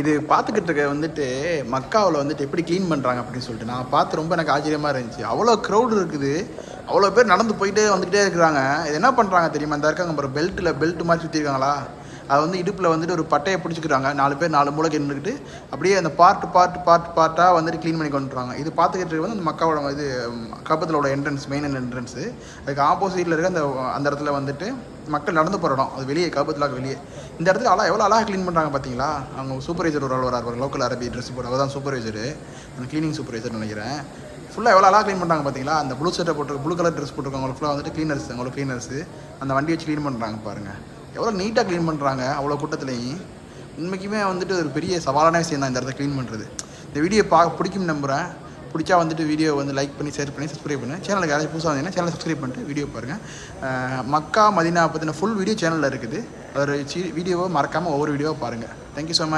இது பார்த்துக்கிட்டு இருக்க வந்துட்டு மக்காவில் வந்துட்டு எப்படி க்ளீன் பண்ணுறாங்க அப்படின்னு சொல்லிட்டு நான் பார்த்து ரொம்ப எனக்கு ஆச்சரியமாக இருந்துச்சு. அவ்வளோ க்ரௌடு இருக்குது, அவ்வளோ பேர் நடந்து போயிட்டே வந்துக்கிட்டே இருக்கிறாங்க. இது என்ன பண்ணுறாங்க தெரியுமா? இந்த இருக்காங்க அப்புறம் பெல்ட் மாதிரி சுற்றிருக்காங்களா, அது வந்து இடுப்பில் வந்துட்டு ஒரு பட்டையை பிடிச்சிக்கிறாங்க. 4 பேர் 4 மூளைக்கு இருந்துக்கிட்டு அப்படியே அந்த பார்ட்டாக வந்துட்டு க்ளீன் பண்ணி கொண்டுருவாங்க. இது பார்த்துக்கிட்டு வந்து அந்த மக்காவோட இது கபத்தில் என்ட்ரன்ஸ், மெயின் என்ட்ரன்ஸு. அதுக்கு ஆப்போசிட்டில் இருக்க அந்த இடத்துல வந்துட்டு மக்கள் நடந்து போகிற இடம், அது வெளியே கபத்துலாக வெளியே. இந்த இடத்துல எவ்வளோ அழகாக க்ளீன் பண்ணுறாங்க பார்த்தீங்களா? அவங்க சூப்பர்வைசர் ஒரு ஆள் வரார், லோக்கல் அரபி ட்ரெஸ் போட்டு, அவர் தான் சூப்பர்வைசரு, அந்த க்ளீனிங் சூப்பர்வைசர் நினைக்கிறேன். ஃபுல்லாக எவ்வளோ அழகாக க்ளீன் பண்ணுறாங்க பார்த்தீங்களா? அந்த ப்ளூ ஷர்ட்டை போட்டு ப்ளூ கலர் ட்ரெஸ் போட்டுருக்கவங்க ஃபுல்லாக வந்துட்டு க்ளீனர்ஸு அந்த வண்டி வச்சு க்ளீன் பண்ணுறாங்க பாருங்கள். எவ்வளோ நீட்டாக க்ளீன் பண்ணுறாங்க அவ்வளோ கூட்டத்துலேயும். உண்மைக்குமே வந்துட்டு ஒரு பெரிய சவாலான விஷயம் தான் இந்த இடத்த க்ளீன் பண்ணுறது. இந்த வீடியோ பிடிக்கும் நம்புகிறேன். பிடிச்சா வந்துட்டு வீடியோ வந்து லைக் பண்ணி, ஷேர் பண்ணி, சப்ஸ்கிரைப் பண்ணு. சேனலுக்கு யாராவது புதுசாக வந்தீங்கன்னா சேனலை சப்ஸ்கிரைப் பண்ணிட்டு வீடியோ பாருங்கள். மக்கா மதினா பற்றின ஃபுல் வீடியோ சேனலில் இருக்குது. ஒரு வீடியோவை மறக்காமல் ஒவ்வொரு வீடியோவை பாருங்கள். Thank you so much.